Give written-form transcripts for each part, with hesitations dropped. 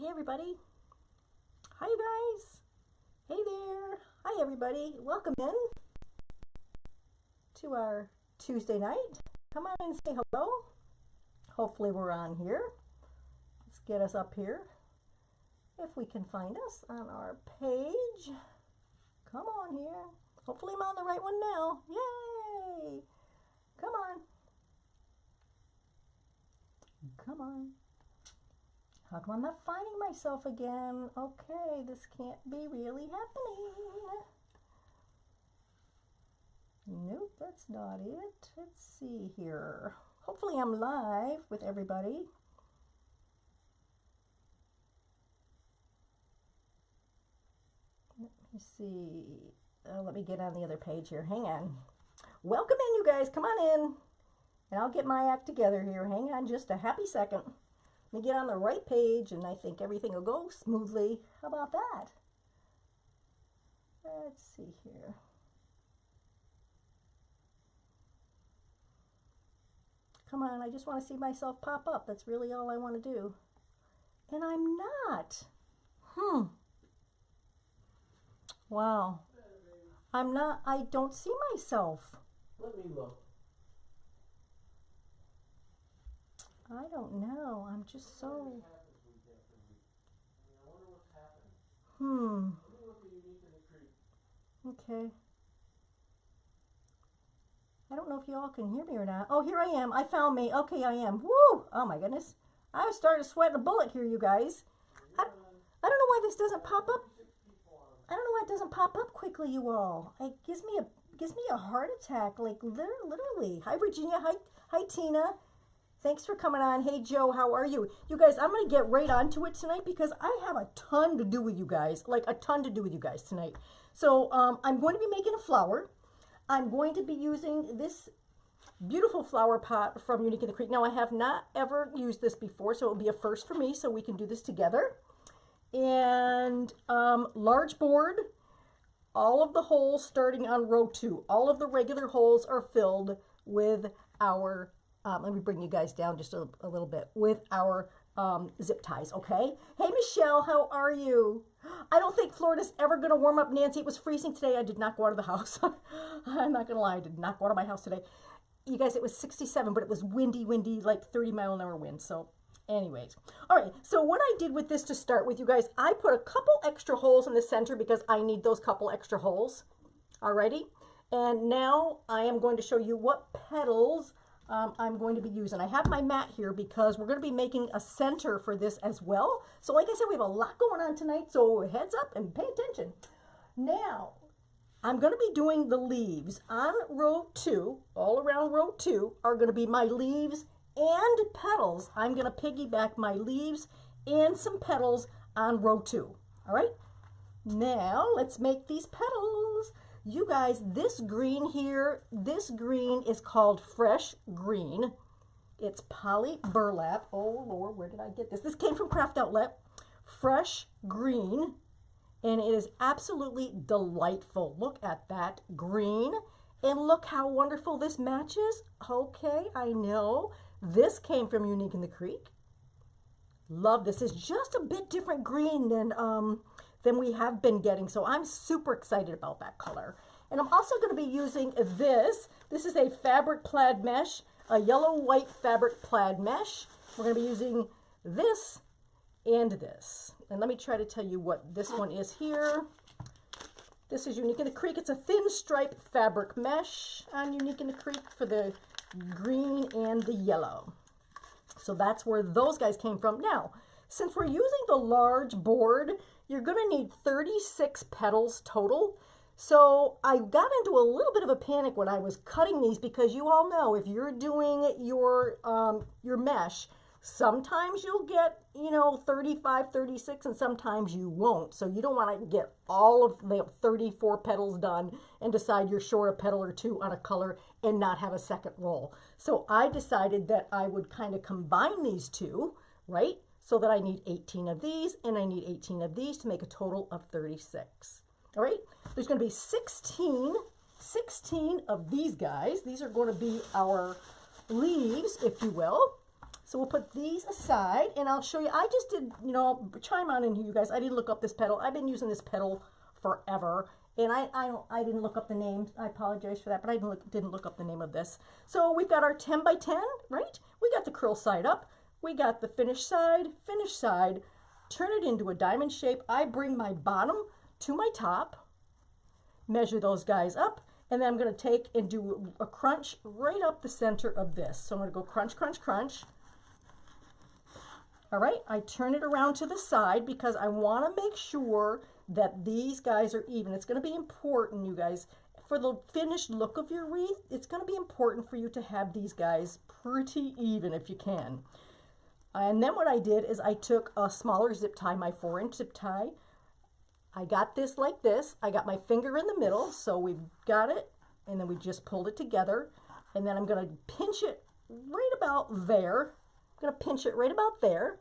Hey everybody. Hi you guys. Hey there. Hi everybody. Welcome in to our Tuesday night. Come on and say hello. Hopefully we're on here. Let's get us up here. If we can find us on our page. Come on here. Hopefully I'm on the right one now. Yay! Come on. Come on. How come I'm not finding myself again? Okay, this can't be really happening. Nope, that's not it. Let's see here. Hopefully I'm live with everybody. Let me see. Let me get on the other page here. Hang on. Welcome in, you guys. Come on in. And I'll get my act together here. Hang on just a happy second. Let me get on the right page and I think everything will go smoothly. How about that? Let's see here. Come on, I just want to see myself pop up. That's really all I want to do. And I'm not. Wow. I'm not, I don't see myself. Let me look. I don't know. I'm just so. Okay. I don't know if you all can hear me or not. Oh, here I am. I found me. Okay, I am. Woo! Oh my goodness. I started sweating a bullet here, you guys. I don't know why this doesn't pop up. I don't know why it doesn't pop up quickly, you all. It gives me a heart attack, like literally. Hi, Virginia. Hi, Tina. Thanks for coming on. Hey, Joe, how are you? You guys, I'm going to get right onto it tonight because I have a ton to do with you guys, like a ton to do with you guys tonight. So I'm going to be making a flower. I'm going to be using this beautiful flower pot from Unique in the Creek. Now, I have not ever used this before, so it will be a first for me, so we can do this together. And large board, all of the holes starting on row 2. All of the regular holes are filled with our let me bring you guys down just a little bit with our zip ties, okay? Hey, Michelle, how are you? I don't think Florida's ever going to warm up, Nancy. It was freezing today. I did not go out of the house. I'm not going to lie. I did not go out of my house today. You guys, it was 67, but it was windy, like 30-mile-an-hour wind. So anyways. All right, so what I did with this to start with, you guys, I put a couple extra holes in the center because I need those couple extra holes. Alrighty? And now I am going to show you what petals I'm going to be using. I have my mat here because we're going to be making a center for this as well. So like I said, we have a lot going on tonight, so heads up and pay attention. Now, I'm going to be doing the leaves. On row 2, all around row 2, are going to be my leaves and petals. I'm going to piggyback my leaves and some petals on row 2. All right? Now, let's make these petals. You guys, this green here, this green is called fresh green. It's poly burlap. Oh Lord, where did I get this? This came from Craft Outlet. Fresh green, and it is absolutely delightful. Look at that green, and look how wonderful this matches. Okay, I know. This came from Unique in the Creek. Love this. It's just a bit different green than we have been getting. So I'm super excited about that color. And I'm also going to be using this. This is a fabric plaid mesh, a yellow-white fabric plaid mesh. We're going to be using this and this. And let me try to tell you what this one is here. This is Unique in the Creek. It's a thin stripe fabric mesh on Unique in the Creek for the green and the yellow. So that's where those guys came from. Now, since we're using the large board, you're going to need 36 petals total. So I got into a little bit of a panic when I was cutting these because you all know if you're doing your mesh, sometimes you'll get, 35, 36, and sometimes you won't. So you don't want to get all of the 34 petals done and decide you're short a petal or two on a color and not have a second roll. So I decided that I would kind of combine these two, right? So that I need 18 of these and I need 18 of these to make a total of 36. All right, there's going to be 16 of these guys. These are going to be our leaves, if you will. So we'll put these aside, and I'll show you. I just did, you know, chime on in here, you guys. I didn't look up this petal. I've been using this petal forever, and I didn't look up the name. I apologize for that, but I didn't look up the name of this. So we've got our 10 by 10, right? We got the curl side up. We got the finished side, turn it into a diamond shape. I bring my bottom to my top, measure those guys up, and then I'm going to take and do a crunch right up the center of this. So I'm going to go crunch, crunch, crunch. All right, I turn it around to the side because I want to make sure that these guys are even. It's going to be important, you guys, for the finished look of your wreath. It's going to be important for you to have these guys pretty even if you can. And then what I did is I took a smaller zip tie, my 4-inch zip tie. I got this like this. I got my finger in the middle, so we've got it, and then we just pulled it together. And then I'm going to pinch it right about there. I'm going to pinch it right about there,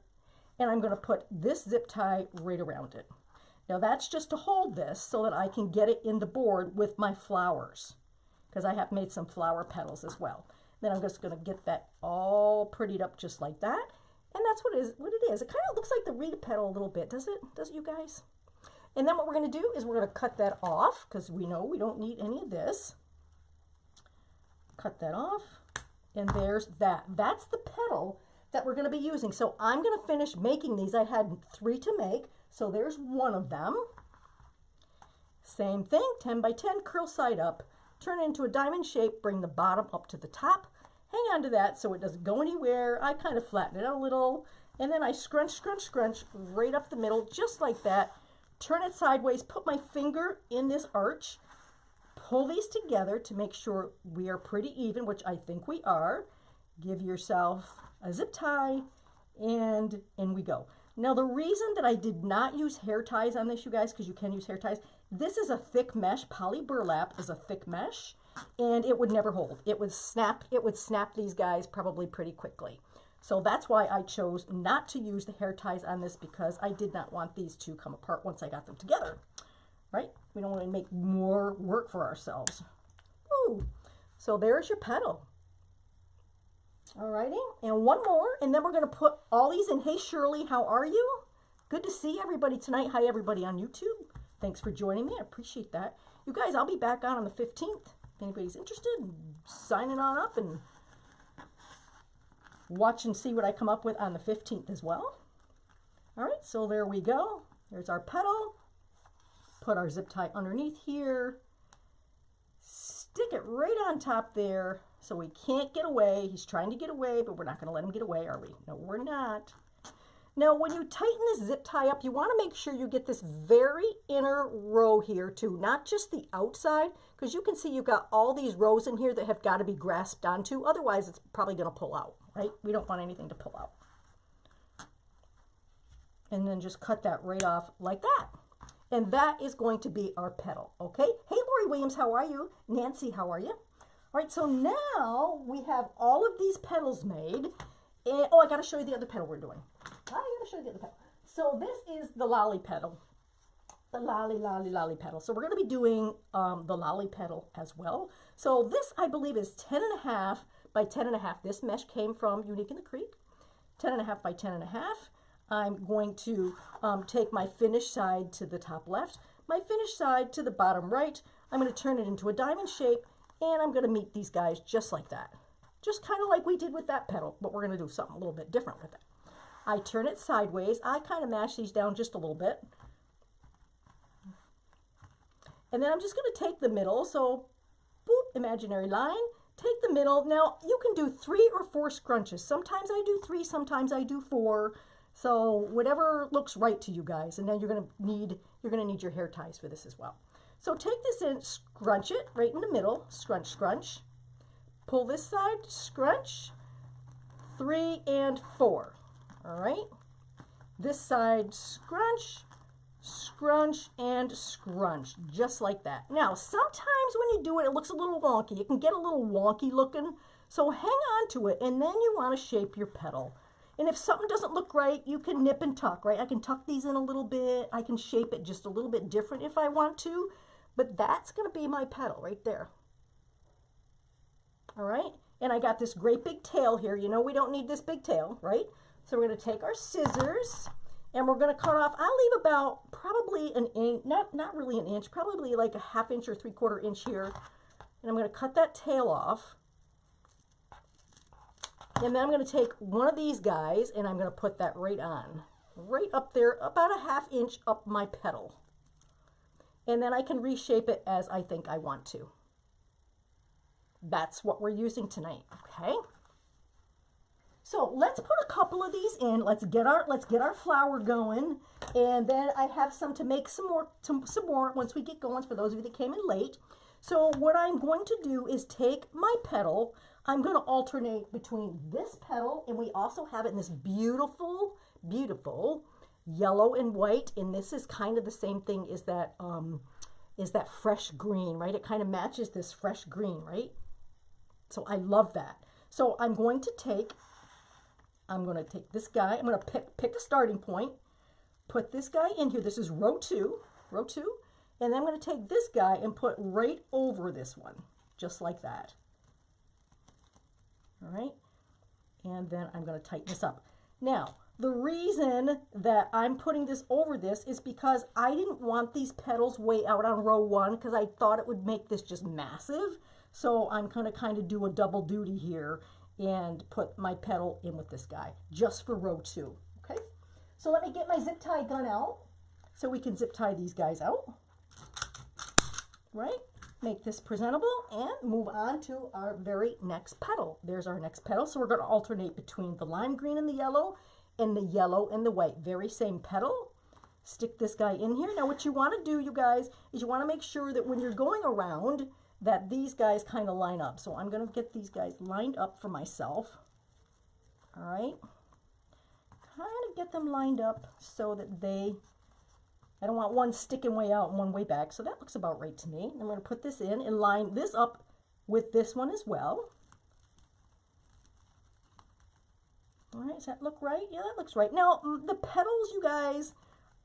and I'm going to put this zip tie right around it. Now that's just to hold this so that I can get it in the board with my flowers, because I have made some flower petals as well. Then I'm just going to get that all prettied up just like that. And that's what it is. It kind of looks like the RITA petal a little bit, does it? Does it, you guys? And then what we're going to do is we're going to cut that off because we know we don't need any of this. Cut that off. And there's that. That's the petal that we're going to be using. So I'm going to finish making these. I had 3 to make. So there's one of them. Same thing, 10 by 10, curl side up. Turn it into a diamond shape. Bring the bottom up to the top. Hang on to that so it doesn't go anywhere. I kind of flatten it out a little, and then I scrunch, scrunch, scrunch right up the middle, just like that. Turn it sideways, put my finger in this arch, pull these together to make sure we are pretty even, which I think we are. Give yourself a zip tie, and in we go. Now the reason that I did not use hair ties on this, you guys, because you can use hair ties, this is a thick mesh. Poly burlap is a thick mesh. And it would never hold. It would snap these guys probably pretty quickly. So that's why I chose not to use the hair ties on this, because I did not want these to come apart once I got them together. Right? We don't want to make more work for ourselves. Ooh. So there's your petal. Alrighty, and one more, and then we're going to put all these in. Hey Shirley, how are you? Good to see everybody tonight. Hi everybody on YouTube. Thanks for joining me. I appreciate that. You guys, I'll be back on the 15th. If anybody's interested in signing on up and watch and see what I come up with on the 15th as well. All right, so there we go. There's our petal. Put our zip tie underneath here. Stick it right on top there so he can't get away. He's trying to get away, but we're not going to let him get away, are we? No, we're not. Now, when you tighten this zip tie up, you want to make sure you get this very inner row here too, not just the outside, because you can see you've got all these rows in here that have got to be grasped onto. Otherwise, it's probably going to pull out, right? We don't want anything to pull out. And then just cut that right off like that. And that is going to be our petal, okay? Hey, Lori Williams, how are you? Nancy, how are you? All right, so now we have all of these petals made. And, oh, I got to show you the other petal we're doing. I got to show you the other petal. So this is the lolly petal. The lolly petal. So we're going to be doing the lolly petal as well. So this, I believe, is 10.5 by 10.5. This mesh came from Unique in the Creek. 10.5 by 10.5. I'm going to take my finished side to the top left, my finished side to the bottom right. I'm going to turn it into a diamond shape, and I'm going to meet these guys just like that. Just kind of like we did with that petal, but we're going to do something a little bit different with it. I turn it sideways. I kind of mash these down just a little bit. And then I'm just going to take the middle. So, boop, imaginary line. Take the middle. Now, you can do 3 or 4 scrunches. Sometimes I do 3, sometimes I do 4. So, whatever looks right to you guys. And then you're going to need your hair ties for this as well. So, take this in, scrunch it right in the middle. Scrunch, scrunch. Pull this side, scrunch, 3 and 4. All right. This side, scrunch, scrunch, and scrunch, just like that. Now, sometimes when you do it, it looks a little wonky. It can get a little wonky looking. So hang on to it, and then you want to shape your petal. And if something doesn't look right, you can nip and tuck, right? I can tuck these in a little bit. I can shape it just a little bit different if I want to. But that's going to be my petal right there. All right, And I got this great big tail here. You know we don't need this big tail, right? So we're going to take our scissors and we're going to cut off, I'll leave about probably an inch, not really an inch, probably like a 1/2 inch or 3/4 inch here. And I'm going to cut that tail off. And then I'm going to take one of these guys and I'm going to put that right on, right up there, about a 1/2 inch up my petal. And then I can reshape it as I think I want to. That's what we're using tonight, okay? So let's put a couple of these in. Let's get our flower going, and then I have some to make some more once we get going for those of you that came in late. So what I'm going to do is take my petal. I'm going to alternate between this petal, and we also have it in this beautiful, beautiful yellow and white, and this is kind of the same thing as that fresh green, right? It kind of matches this fresh green, right? So I love that. So I'm going to take this guy. I'm going to pick a starting point, put this guy in here. This is row two, and then I'm going to take this guy and put right over this one, just like that. All right, and then I'm going to tighten this up. Now, the reason that I'm putting this over this is because I didn't want these petals way out on row 1 because I thought it would make this just massive. So I'm going to kind of do a double duty here and put my petal in with this guy just for row 2. Okay, so let me get my zip tie gun out so we can zip tie these guys out. Right? Make this presentable and move on to our very next petal. There's our next petal. So we're going to alternate between the lime green and the yellow and the white. Very same petal. Stick this guy in here. Now what you want to do, you guys, is you want to make sure that when you're going around that these guys kind of line up. So I'm going to get these guys lined up for myself. All right. Kind of get them lined up so that I don't want one sticking way out and one way back. So that looks about right to me. I'm going to put this in and line this up with this one as well. All right, does that look right? Yeah, that looks right. Now, the petals, you guys,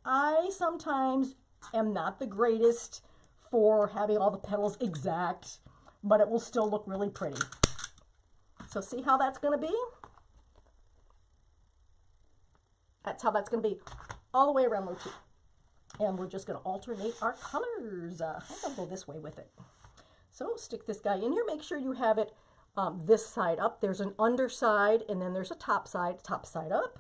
I sometimes am not the greatest for having all the petals exact, but it will still look really pretty. So see how that's going to be? That's how that's going to be all the way around row 2. And we're just going to alternate our colors. I'm going to go this way with it. So stick this guy in here. Make sure you have it this side up. There's an underside and then there's a top side up.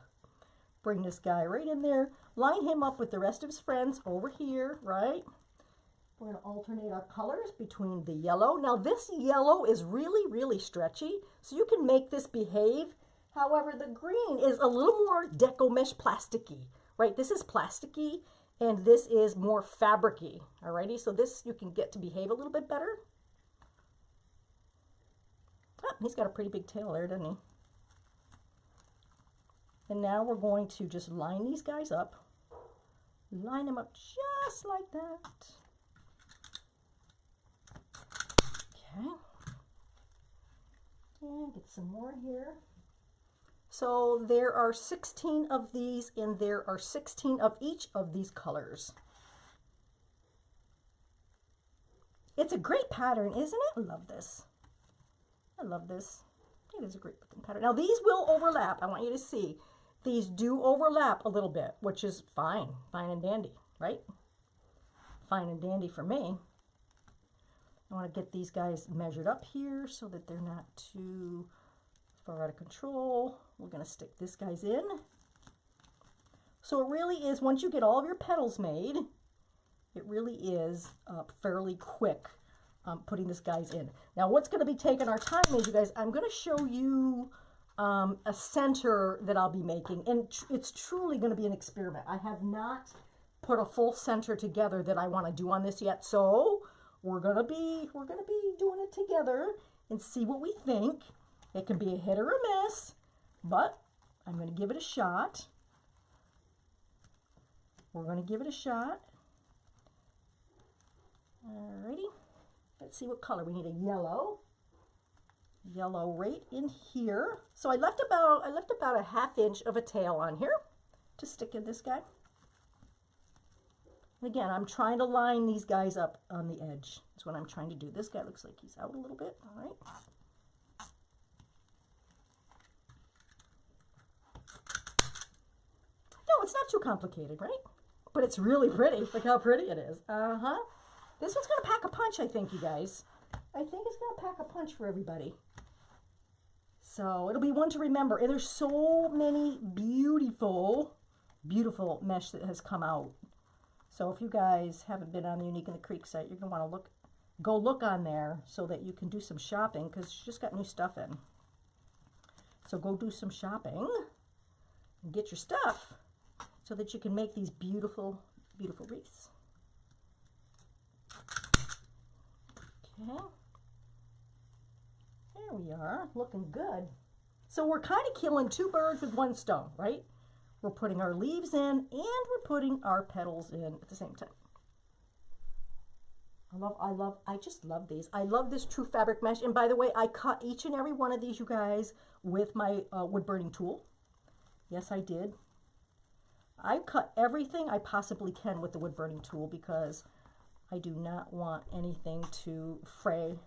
Bring this guy right in there. Line him up with the rest of his friends over here, right? We're going to alternate our colors between the yellow. Now this yellow is really, really stretchy, so you can make this behave. However, the green is a little more deco mesh plasticky, right? This is plasticky and this is more fabricy, alrighty? So this you can get to behave a little bit better. Oh, he's got a pretty big tail there, doesn't he? And now we're going to just line these guys up. Line them up just like that. Okay. And get some more here. So there are 16 of these, and there are 16 of each of these colors. It's a great pattern, isn't it? I love this. I love this. It is a great looking pattern. Now these will overlap. I want you to see. These do overlap a little bit, which is fine. Fine and dandy, right? Fine and dandy for me. I want to get these guys measured up here so that they're not too far out of control. We're going to stick this guys in. So it really is, once you get all of your petals made, it really is fairly quick putting this guys in. Now what's going to be taking our time is, you guys, I'm going to show you a center that I'll be making, and it's truly going to be an experiment. I have not put a full center together that I want to do on this yet, so we're gonna be doing it together and see what we think. It can be a hit or a miss, but I'm gonna give it a shot. We're gonna give it a shot. Alrighty, let's see what color we need. A yellow right in here. So I left about a 1/2 inch of a tail on here to stick in this guy. Again, I'm trying to line these guys up on the edge. That's what I'm trying to do. This guy looks like he's out a little bit. All right. it's not too complicated, right? But it's really pretty. Look how pretty it is. Uh-huh. This one's going to pack a punch, I think, you guys. I think it's going to pack a punch for everybody. So it'll be one to remember. And there's so many beautiful, beautiful mesh that has come out. So if you guys haven't been on the Unique in the Creek site, you're going to want to go look on there so that you can do some shopping, because she just got new stuff in. So go do some shopping and get your stuff so that you can make these beautiful, beautiful wreaths. Okay. There we are, looking good. So we're kind of killing two birds with one stone, right? We're putting our leaves in and we're putting our petals in at the same time. I just love these. I love this true fabric mesh. And by the way, I cut each and every one of these, you guys, with my wood burning tool. Yes, I did. I cut everything I possibly can with the wood burning tool because I do not want anything to fray.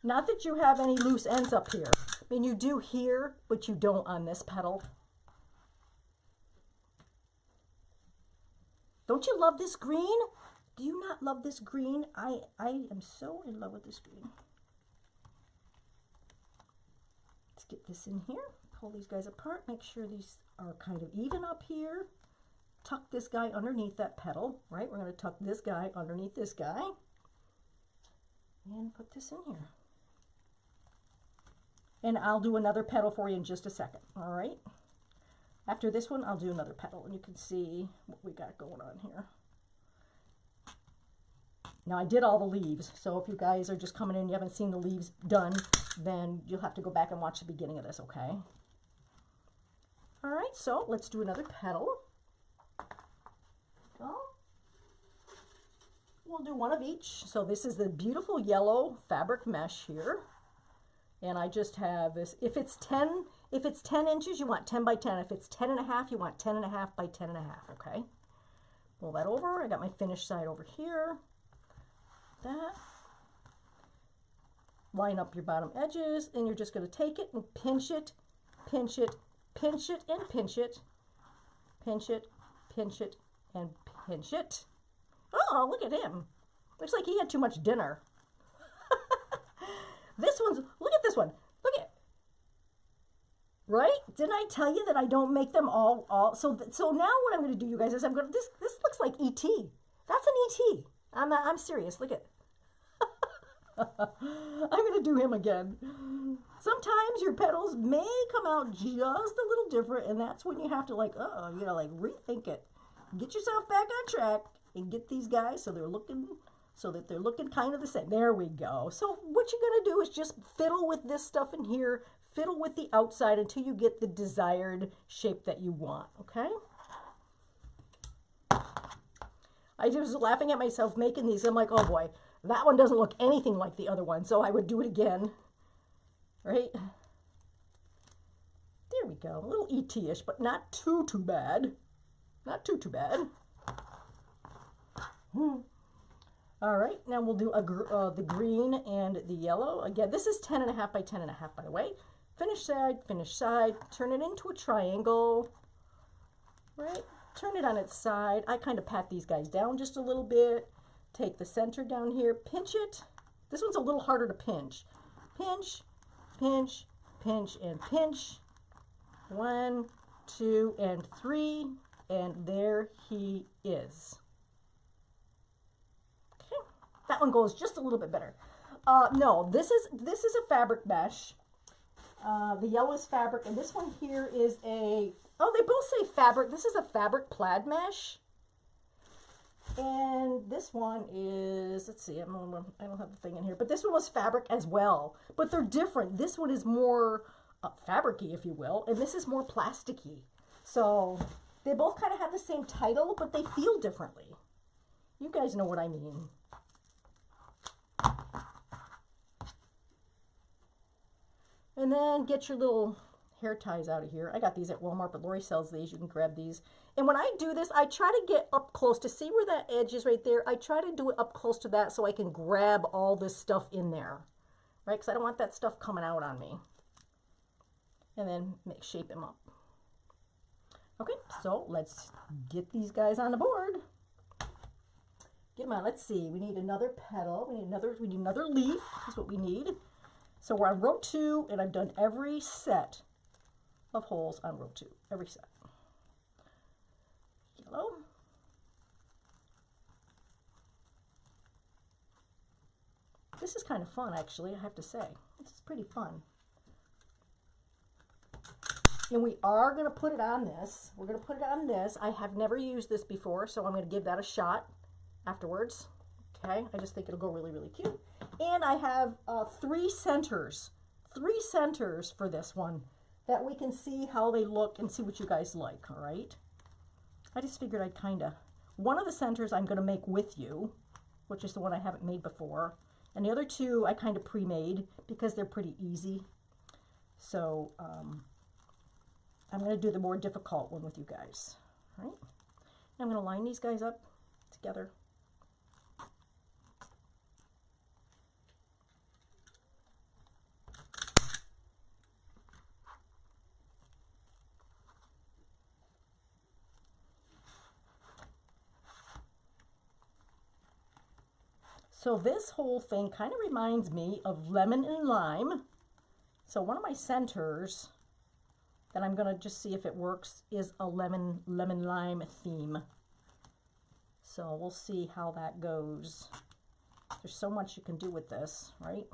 Not that you have any loose ends up here. I mean, you do here, but you don't on this petal. Don't you love this green? Do you not love this green? I am so in love with this green. Let's get this in here. Pull these guys apart. Make sure these are kind of even up here. Tuck this guy underneath that petal, right? We're going to tuck this guy underneath this guy. And put this in here. And I'll do another petal for you in just a second, all right? After this one, I'll do another petal, and you can see what we got going on here. Now, I did all the leaves, so if you guys are just coming in and you haven't seen the leaves done, then you'll have to go back and watch the beginning of this, okay? All right, so let's do another petal. Go. We'll do one of each. So this is the beautiful yellow fabric mesh here. And I just have this, if it's 10 inches, you want 10 by 10. If it's 10.5, you want 10.5 by 10.5, okay? Pull that over. I got my finished side over here. That. Line up your bottom edges, and you're just going to take it and pinch it, pinch it, pinch it, and pinch it, pinch it, pinch it, and pinch it. Oh, look at him. Looks like he had too much dinner. This one's, look at this one. Look at, right? Didn't I tell you that I don't make them all so now what I'm going to do, you guys, is I'm going to, this looks like E.T. That's an E.T. I'm serious. Look at, I'm going to do him again. Sometimes your petals may come out just a little different, and that's when you have to like rethink it. Get yourself back on track and get these guys so that they're looking kind of the same. There we go. So what you're going to do is just fiddle with this stuff in here, fiddle with the outside until you get the desired shape that you want, okay? I was laughing at myself making these. I'm like, oh boy, that one doesn't look anything like the other one, so I would do it again, right? There we go. A little E.T.-ish, but not too bad. Not too bad. All right, now we'll do the green and the yellow. Again, this is 10.5 by 10.5, by the way. Finish side, turn it into a triangle, right? Turn it on its side. I kind of pat these guys down just a little bit. Take the center down here, pinch it. This one's a little harder to pinch. Pinch, pinch, pinch, and pinch. 1, 2, and 3, and there he is. That one goes just a little bit better. No, this is a fabric mesh. The yellow is fabric, and this one here is a, oh, they both say fabric. This is a fabric plaid mesh. And this one is, let's see, I don't have the thing in here, but this one was fabric as well. But they're different. This one is more fabric-y, if you will, and this is more plasticky. So they both kind of have the same title, but they feel differently. You guys know what I mean. And then get your little hair ties out of here. I got these at Walmart, but Lori sells these. You can grab these. And when I do this, I try to get up close to see where that edge is right there. I try to do it up close to that so I can grab all this stuff in there, right? Because I don't want that stuff coming out on me. And then shape him up. Okay, so let's get these guys on the board. Get them on. Let's see. We need another petal. We need another leaf. That's what we need. So we're on row 2, and I've done every set of holes on row 2. Every set. Yellow. This is kind of fun, actually, I have to say. This is pretty fun. And we are going to put it on this. We're going to put it on this. I have never used this before, so I'm going to give that a shot afterwards. Okay, I just think it'll go really, really cute. And I have 3 centers for this one that we can see how they look and see what you guys like, all right? I just figured I'd kind of, one of the centers I'm going to make with you, which is the one I haven't made before, and the other 2 I kind of pre-made because they're pretty easy. So I'm going to do the more difficult one with you guys, all right? I'm going to line these guys up together. So this whole thing kind of reminds me of lemon and lime. So one of my centers that I'm going to just see if it works is a lemon lime theme. So we'll see how that goes. There's so much you can do with this, right?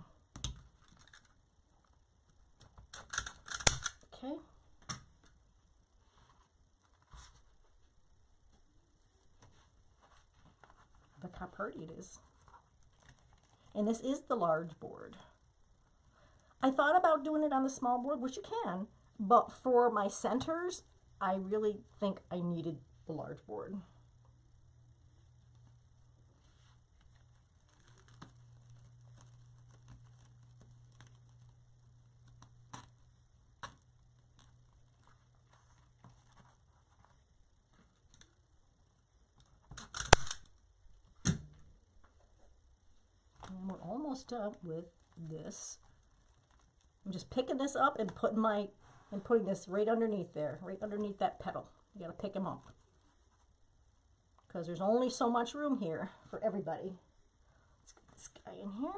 Okay. Look how pretty it is. And this is the large board. I thought about doing it on the small board, which you can, but for my centers, I really think I needed the large board. And we're almost done with this. I'm just picking this up and putting this right underneath there, right underneath that petal. You gotta pick them up because there's only so much room here for everybody. Let's get this guy in here.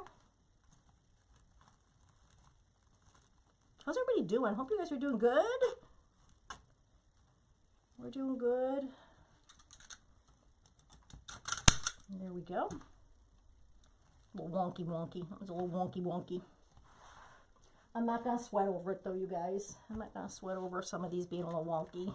How's everybody doing? Hope you guys are doing good. We're doing good. And there we go. A little wonky. That was a little wonky. I'm not going to sweat over it though, you guys. I'm not going to sweat over some of these being a little wonky.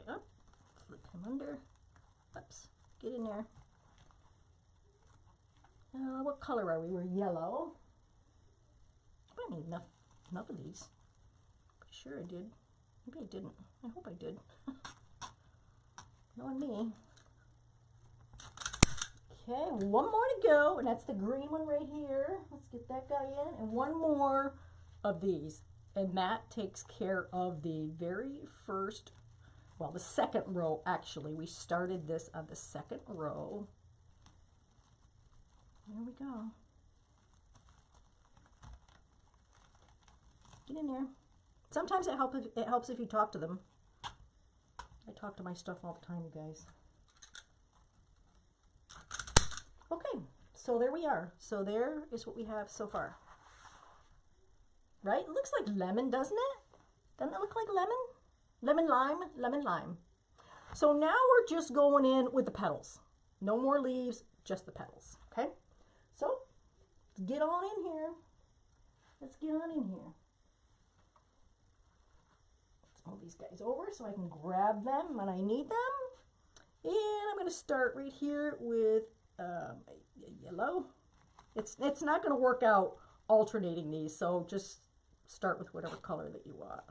Up, flip him under. Oops, get in there. What color are we? We're yellow. I need enough of these. Pretty sure I did. Maybe I didn't. I hope I did. Knowing me. Okay, one more to go, and that's the green one right here. Let's get that guy in, and one more of these, and that takes care of the very first. Well, the second row, actually. We started this on the second row. There we go. Get in there. Sometimes it helps if you talk to them. I talk to my stuff all the time, you guys. Okay, so there we are. So there is what we have so far. Right? It looks like lemon, doesn't it? Doesn't it look like lemon? Lemon lime. So now we're just going in with the petals. No more leaves, just the petals. Okay? So let's get on in here. Let's get on in here. Let's move these guys over so I can grab them when I need them. And I'm going to start right here with yellow. It's not going to work out alternating these, so just start with whatever color that you want.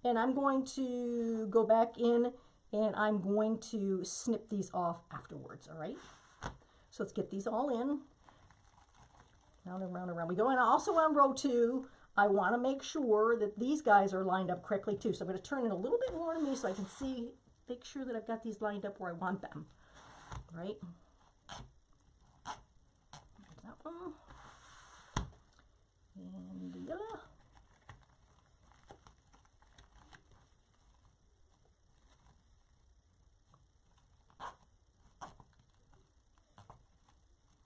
And I'm going to go back in and I'm going to snip these off afterwards, all right? So let's get these all in. Round and round and round we go. And also on row 2, I want to make sure that these guys are lined up correctly too. So I'm going to turn it a little bit more to me so I can see, make sure that I've got these lined up where I want them, right? That one. And the yellow.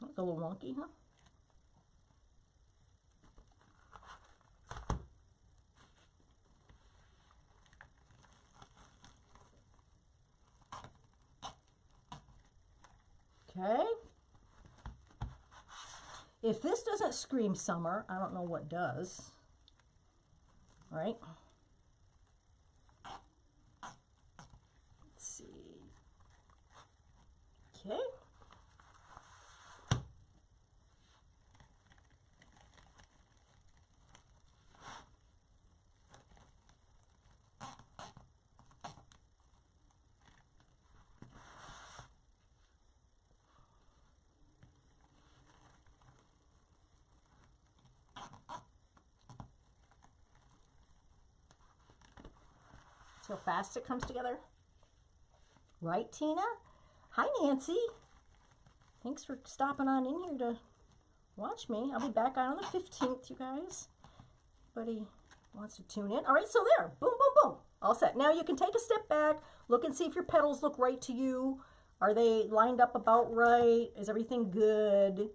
That's a little wonky, huh? Okay. If this doesn't scream summer, I don't know what does. Right? Let's see. Okay. See how fast it comes together? Right, Tina? Hi, Nancy. Thanks for stopping on in here to watch me. I'll be back on the 15th, you guys. Anybody wants to tune in? All right, so there. Boom, boom, boom. All set. Now you can take a step back, look and see if your petals look right to you. Are they lined up about right? Is everything good?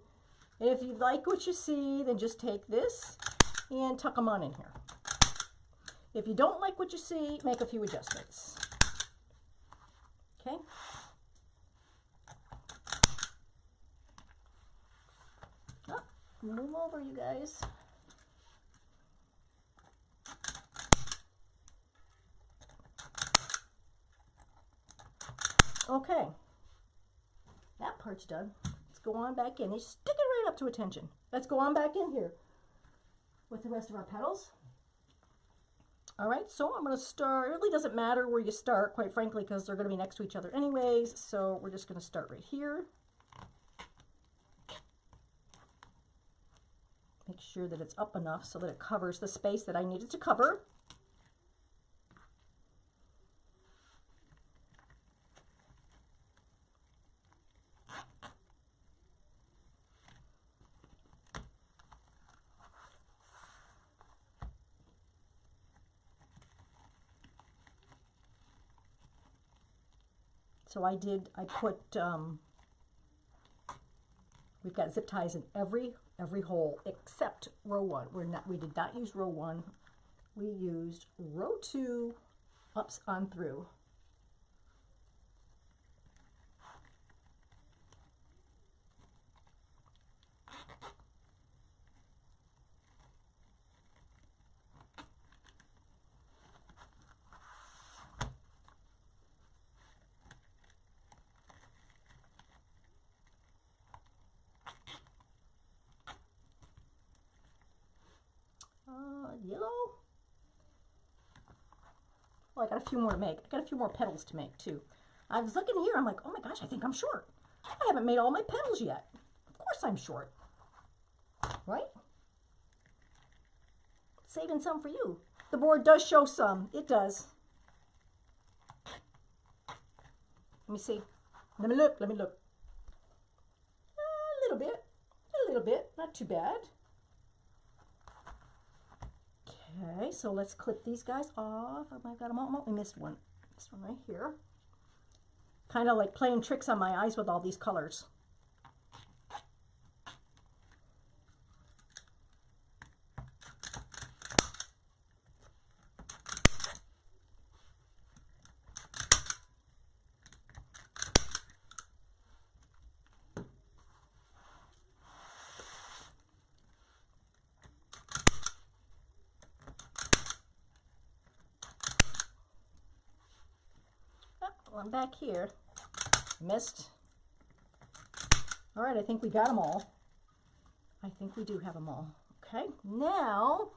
If you like what you see, then just take this and tuck them on in here. If you don't like what you see, make a few adjustments. Okay? Oh, move over, you guys. Okay. That part's done. Let's go on back in. Just stick it right up to attention. Let's go on back in here with the rest of our petals. All right, so I'm going to start. It really doesn't matter where you start, quite frankly, because they're going to be next to each other anyways. So we're just going to start right here. Make sure that it's up enough so that it covers the space that I need it to cover. So I put, we've got zip ties in every hole except row 1. We did not use row 1. We used row 2 up on through. Yellow. Well, I got a few more to make. I got a few more petals to make too. I was looking here, I'm like, oh my gosh, I think I'm short. I haven't made all my petals yet. Of course I'm short. Right? Saving some for you. The board does show some. It does. Let me see. Let me look. Let me look. A little bit. A little bit. Not too bad. Okay, so let's clip these guys off. Oh, I got them all. We missed one. This one right here. Kind of like playing tricks on my eyes with all these colors. One back here. Missed. All right, I think we got them all. I think we do have them all. Okay, now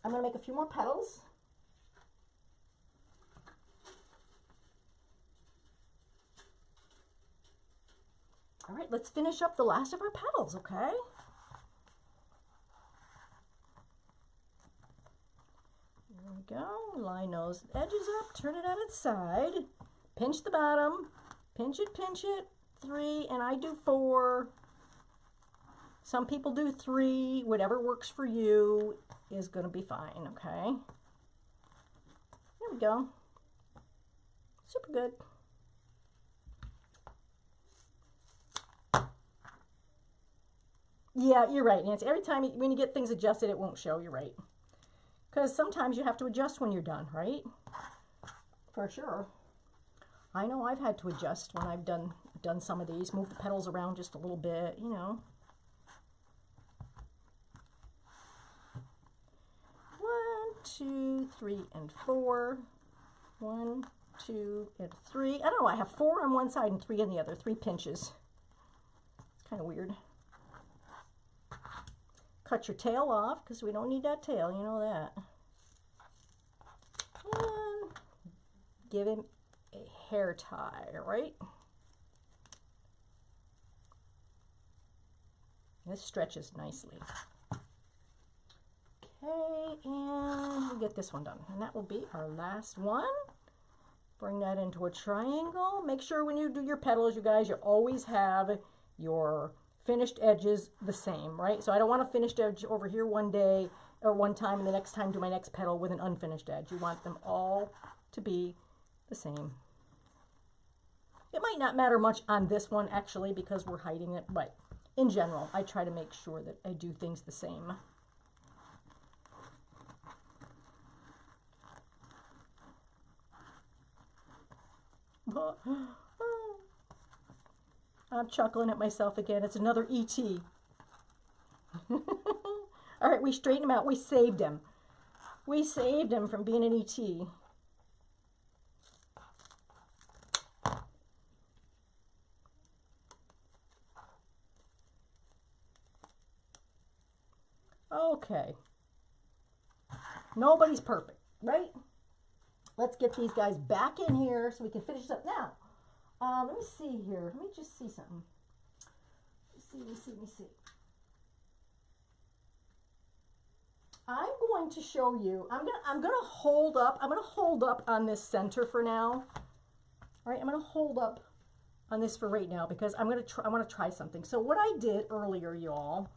I'm going to make a few more petals. All right, let's finish up the last of our petals, okay? There we go. Line those edges up, turn it on its side, pinch the bottom, pinch it, 3, and I do 4. Some people do 3. Whatever works for you is going to be fine, okay? There we go. Super good. Yeah, you're right, Nancy. Every time when you get things adjusted, it won't show. You're right. Because sometimes you have to adjust when you're done, right? For sure. I know I've had to adjust when I've done some of these. Move the petals around just a little bit, you know. 1, 2, 3, and 4. 1, 2, and 3. I don't know. I have 4 on one side and 3 on the other. 3 pinches. It's kind of weird. Cut your tail off because we don't need that tail, you know that. And give him a hair tie, right? This stretches nicely. Okay, and we'll get this one done. And that will be our last one. Bring that into a triangle. Make sure when you do your petals, you guys, you always have your finished edges the same, right? So I don't want a finished edge over here one day or one time and the next time do my next petal with an unfinished edge. You want them all to be the same. It might not matter much on this one actually because we're hiding it, but in general, I try to make sure that I do things the same. I'm chuckling at myself again. It's another E.T. All right, we straightened him out. We saved him. We saved him from being an E.T. Okay. Nobody's perfect, right? Let's get these guys back in here so we can finish this up. Now, let me see here. Let me just see something. Let me see. I'm going to show you. I'm gonna hold up. I'm gonna hold up on this center for now. All right, I'm gonna hold up on this for right now because I want to try something. So what I did earlier, y'all,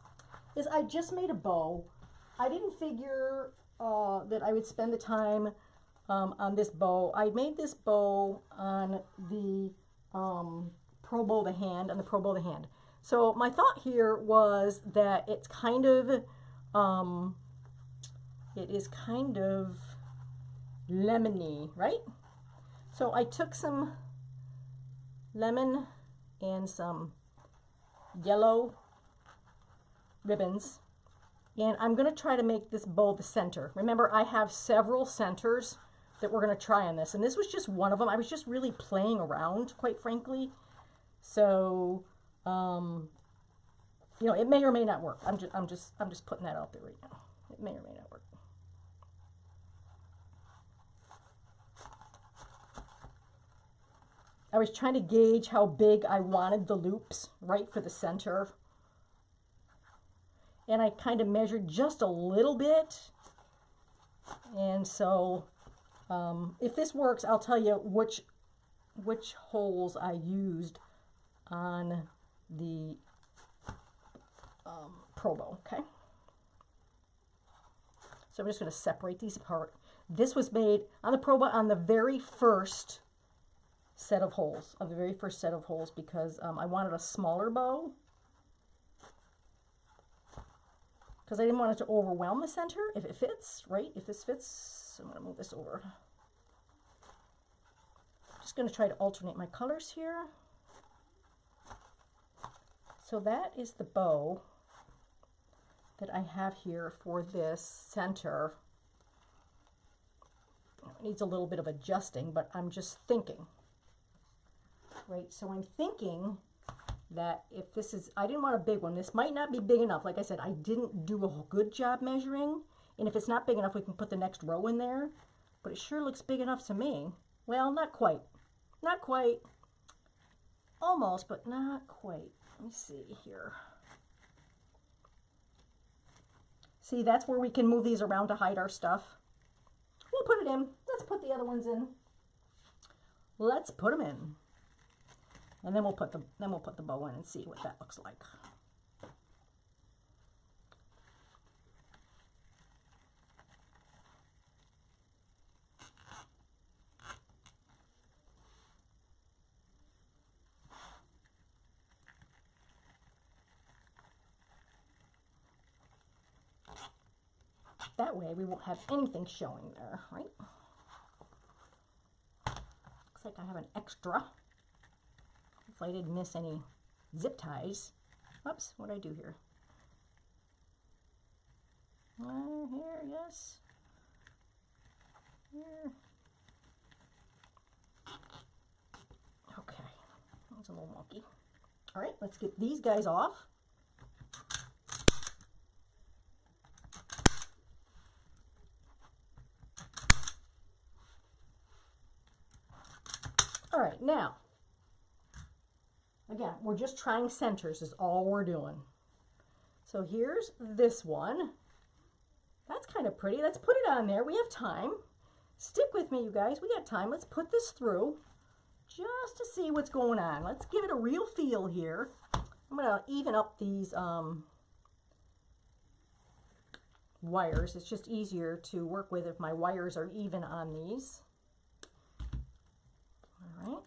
is I just made a bow. I didn't figure that I would spend the time on this bow. I made this bow on the Pro Bow the Hand, So my thought here was that it's kind of, it is kind of lemony, right? So I took some lemon and some yellow ribbons, and I'm going to try to make this bow the center. Remember, I have several centers that we're going to try on this, and this was just one of them. I was just really playing around, quite frankly. So, you know, it may or may not work. I'm just putting that out there right now. It may or may not work. I was trying to gauge how big I wanted the loops, right, for the center. And I kind of measured just a little bit. And so, if this works, I'll tell you which holes I used on the Pro Bow, okay? So I'm just going to separate these apart. This was made on the Pro Bow on the very first set of holes, because I wanted a smaller bow. Because I didn't want it to overwhelm the center if it fits, right? If this fits, I'm going to move this over. Just going to try to alternate my colors here. So that is the bow that I have here for this center. It needs a little bit of adjusting, but I'm just thinking. Right, so I'm thinking that if this is, I didn't want a big one. This might not be big enough. Like I said, I didn't do a good job measuring. And if it's not big enough, we can put the next row in there. But it sure looks big enough to me. Well, not quite. Not quite. almost, but not quite. Let me see here. See, that's where we can move these around to hide our stuff. We'll put it in. Let's put the other ones in. Let's put them in. And then we'll put the bow in and see what that looks like. That way we won't have anything showing there, right? Looks like I have an extra. Hopefully I didn't miss any zip ties. Oops, what did I do here? Here, yes. Here. Okay, that's a little wonky. All right, let's get these guys off. All right, now, again, we're just trying centers is all we're doing. So here's this one. That's kind of pretty. Let's put it on there. We have time. Stick with me, you guys. We got time. Let's put this through just to see what's going on. Let's give it a real feel here. I'm going to even up these wires. It's just easier to work with if my wires are even on these. All right.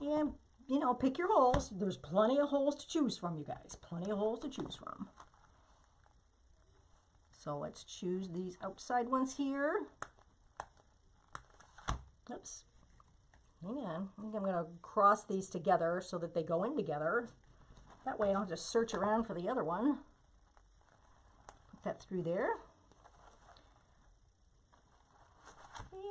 And, you know, pick your holes. There's plenty of holes to choose from, you guys. Plenty of holes to choose from. So let's choose these outside ones here. Oops. Hang on. I think I'm going to cross these together so that they go in together. That way I don't have to search around for the other one. Put that through there. And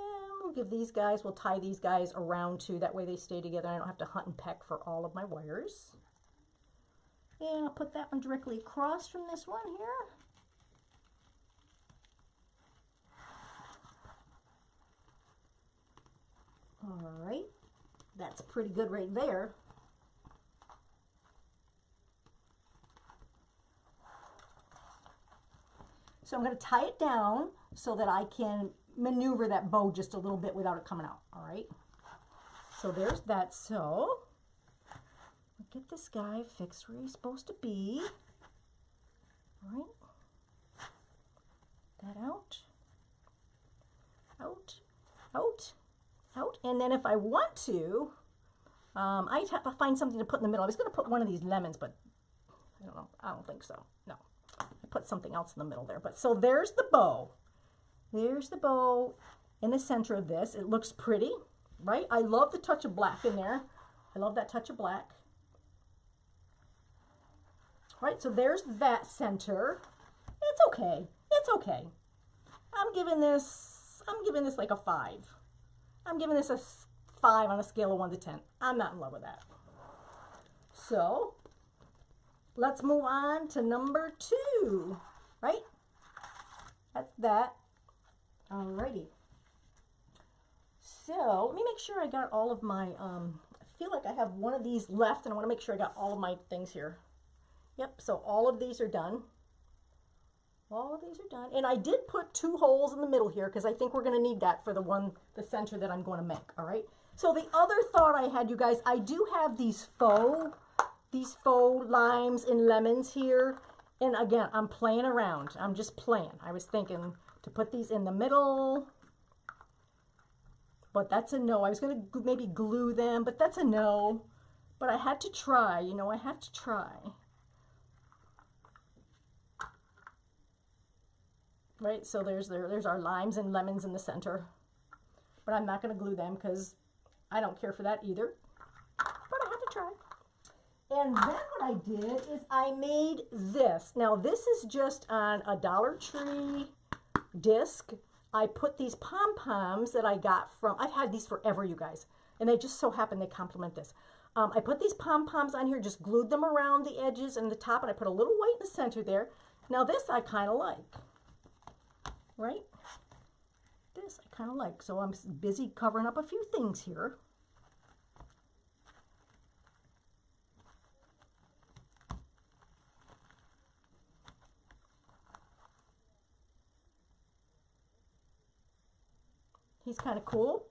we'll give these guys, we'll tie these guys around too. That way they stay together. I don't have to hunt and peck for all of my wires. And I'll put that one directly across from this one here. All right, that's pretty good right there. So I'm going to tie it down so that I can maneuver that bow just a little bit without it coming out. All right, so there's that. So get this guy fixed where he's supposed to be. All right, that out, out, out. Out. And then if I want to, I'd have to find something to put in the middle. I was going to put one of these lemons, but I don't know. I don't think so. No, I put something else in the middle there. But so there's the bow. There's the bow in the center of this. It looks pretty, right? I love the touch of black in there. I love that touch of black. Right, so there's that center. It's okay. It's okay. I'm giving this like a 5. I'm giving this a 5 on a scale of 1 to 10. I'm not in love with that. So let's move on to number 2, right? That's that. Alrighty. So let me make sure I got all of my, I feel like I have one of these left and I want to make sure I got all of my things here. Yep, so all of these are done. All of these are done. And I did put 2 holes in the middle here because I think we're going to need that for the center that I'm going to make. All right. So the other thought I had, you guys, I do have these faux limes and lemons here. And again, I'm playing around. I'm just playing. I was thinking to put these in the middle, but that's a no. I was going to maybe glue them, but that's a no. But I had to try, you know, I had to try. Right, so there's our limes and lemons in the center. But I'm not going to glue them because I don't care for that either. But I had to try. And then what I did is I made this. Now this is just on a Dollar Tree disc. I put these pom-poms that I got from, I've had these forever, you guys. And they just so happen they complement this. I put these pom-poms on here, just glued them around the edges and the top, and I put a little white in the center there. Now this I kind of like. Right? This I kind of like. So I'm busy covering up a few things here. He's kind of cool.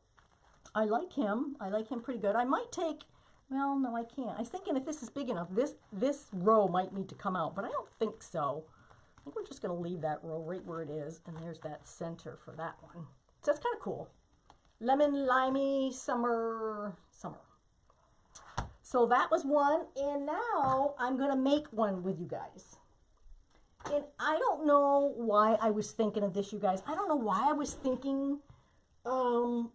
I like him. I like him pretty good. I might take, well, no, I can't. I was thinking if this is big enough, this row might need to come out, but I don't think so. I think we're just going to leave that row right where it is, and there's that center for that one. So that's kind of cool. Lemon, limey, summer. So that was one, and now I'm going to make one with you guys. And I don't know why I was thinking of this, you guys. I don't know why I was thinking of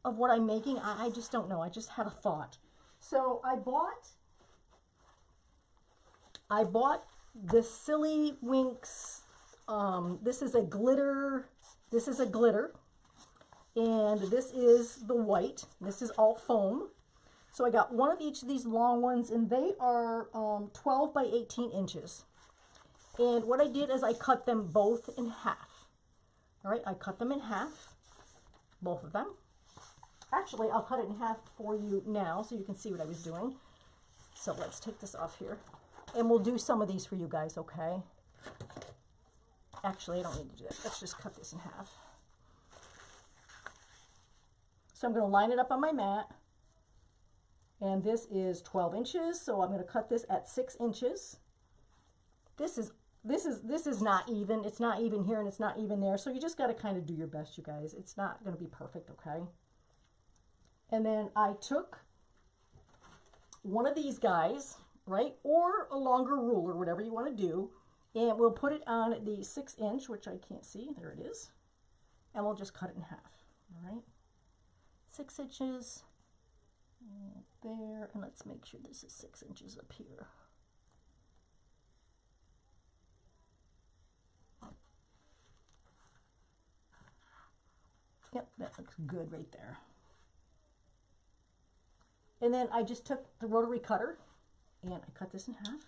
what I'm making. I just don't know. I just had a thought. So I bought the Silly Winks. This is a glitter. And this is the white. This is all foam. So I got one of each of these long ones, and they are 12 by 18 inches. And what I did is I cut them both in half. All right, I cut them in half, both of them. Actually, I'll cut it in half for you now so you can see what I was doing. So let's take this off here. And we'll do some of these for you guys, okay? Actually, I don't need to do that. Let's just cut this in half. So I'm going to line it up on my mat. And this is 12 inches, so I'm going to cut this at 6 inches. This is not even. It's not even here and it's not even there. So you just got to kind of do your best, you guys. It's not going to be perfect, okay? And then I took one of these guys, right? Or a longer ruler, whatever you want to do. And we'll put it on the 6 inch, which I can't see. There it is. And we'll just cut it in half, all right? 6 inches. There, and let's make sure this is 6 inches up here. Yep, that looks good right there. And then I just took the rotary cutter and I cut this in half.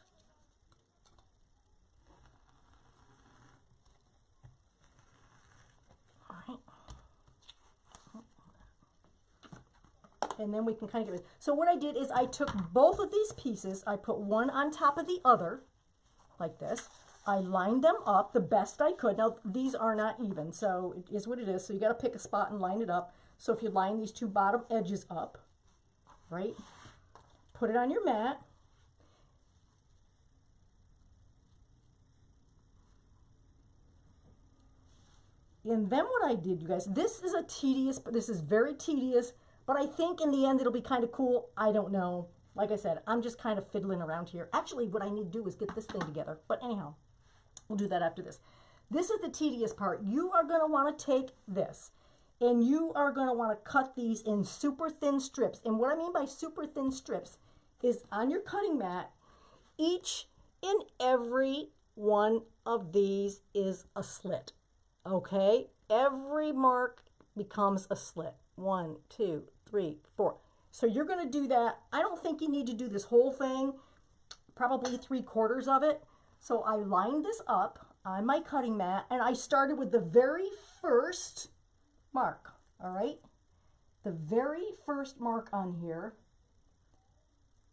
All right. And then we can kind of get it. So what I did is I took both of these pieces, I put one on top of the other, like this. I lined them up the best I could. Now, these are not even, so it is what it is. So you got to pick a spot and line it up. So if you line these two bottom edges up, right, put it on your mat. And then what I did, you guys, this is very tedious, but I think in the end it'll be kind of cool. I don't know. Like I said, I'm just kind of fiddling around here. Actually, what I need to do is get this thing together. But anyhow, we'll do that after this. This is the tedious part. You are going to want to take this, and you are going to want to cut these in super thin strips. And what I mean by super thin strips is on your cutting mat, each and every one of these is a slit. Okay? Every mark becomes a slit. 1, 2, 3, 4. So you're going to do that. I don't think you need to do this whole thing, probably 3/4 of it. So I lined this up on my cutting mat, and I started with the very first mark, all right? The very first mark on here.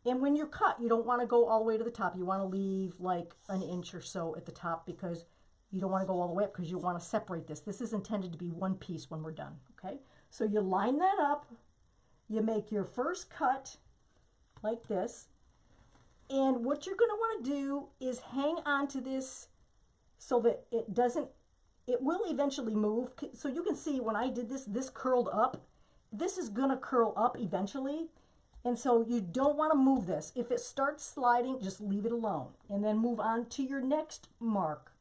And when you cut, you don't want to go all the way to the top. You want to leave like an inch or so at the top because you don't want to go all the way up because you want to separate this. This is intended to be one piece when we're done, okay? So you line that up. You make your first cut like this. And what you're going to want to do is hang on to this so that it will eventually move. So you can see when I did this, this curled up. This is going to curl up eventually. And so you don't want to move this. If it starts sliding, just leave it alone. And then move on to your next mark.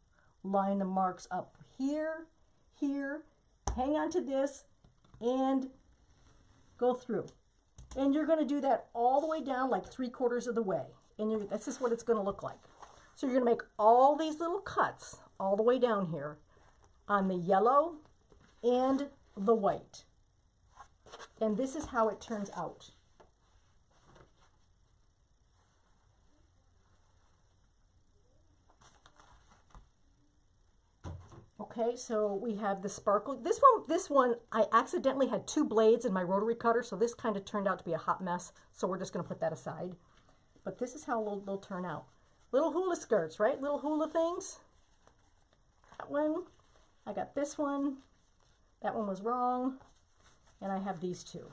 Line the marks up here, here, hang on to this, and go through. And you're going to do that all the way down like 3/4 of the way. And this is what it's going to look like. So you're going to make all these little cuts all the way down here on the yellow and the white. And this is how it turns out. Okay, so we have the sparkle. This one, I accidentally had 2 blades in my rotary cutter, so this kind of turned out to be a hot mess. So we're just going to put that aside. But this is how they'll turn out. Little hula skirts, right? Little hula things. That one. I got this one. That one was wrong. and I have these two.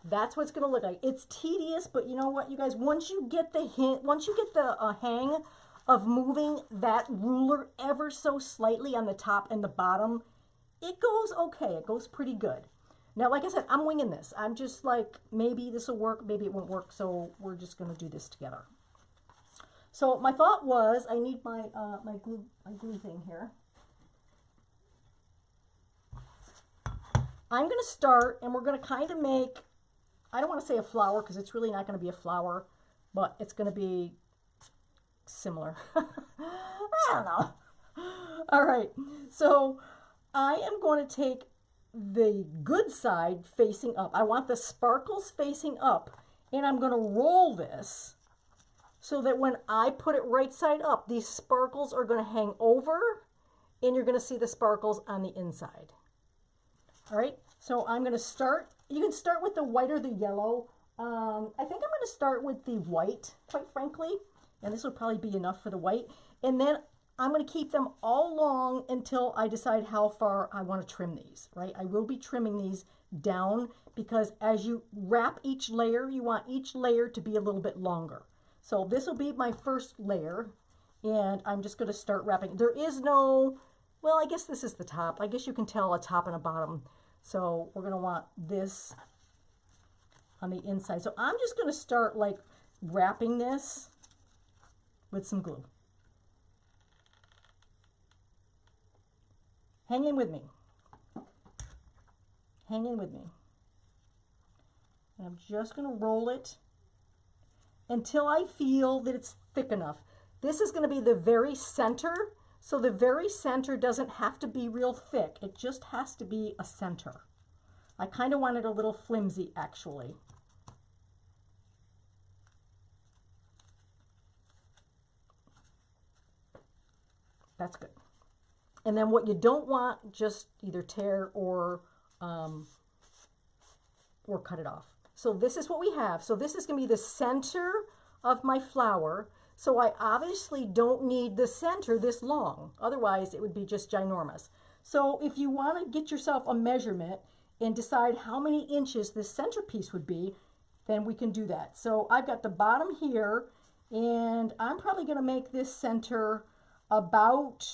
That's what it's going to look like. It's tedious, but you know what, you guys? Once you get the hang of moving that ruler ever so slightly on the top and the bottom, it goes okay. It goes pretty good. Now, like I said, I'm winging this. I'm just like, maybe this will work, maybe it won't work, so we're just going to do this together. So my thought was, I need my my glue thing here. I'm going to start, and we're going to kind of make, I don't want to say a flower because it's really not going to be a flower, but it's going to be similar. I don't know. All right, so I am going to take the good side facing up. I want the sparkles facing up, and I'm going to roll this so that when I put it right side up, these sparkles are going to hang over, and you're going to see the sparkles on the inside. All right, so I'm going to start. You can start with the white or the yellow. I think I'm going to start with the white, quite frankly, and this will probably be enough for the white. And then I'm going to keep them all long until I decide how far I want to trim these, right? I will be trimming these down because as you wrap each layer, you want each layer to be a little bit longer. So this will be my first layer, and I'm just going to start wrapping. There is no, well, I guess this is the top. I guess you can tell a top and a bottom. So we're going to want this on the inside. So I'm just going to start like wrapping this with some glue. Hang in with me. Hang in with me. And I'm just going to roll it until I feel that it's thick enough. This is going to be the very center. So the very center doesn't have to be real thick. It just has to be a center. I kind of want it a little flimsy, actually. That's good. And then what you don't want, just either tear or cut it off. So this is what we have. So this is going to be the center of my flower. So I obviously don't need the center this long. Otherwise, it would be just ginormous. So if you want to get yourself a measurement and decide how many inches this centerpiece would be, then we can do that. So I've got the bottom here, and I'm probably going to make this center about,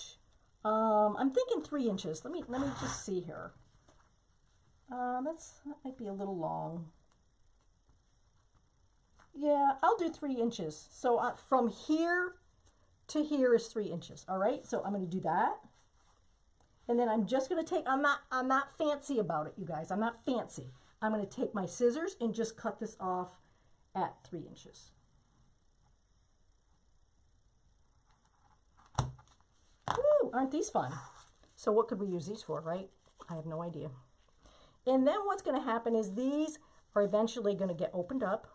I'm thinking 3 inches. Let me just see here. That might be a little long. Yeah, I'll do 3 inches. So from here to here is 3 inches. All right, so I'm going to do that. And then I'm just going to take, I'm not fancy about it, you guys. I'm not fancy. I'm going to take my scissors and just cut this off at 3 inches. Woo, aren't these fun? So what could we use these for, right? I have no idea. And then what's going to happen is these are eventually going to get opened up.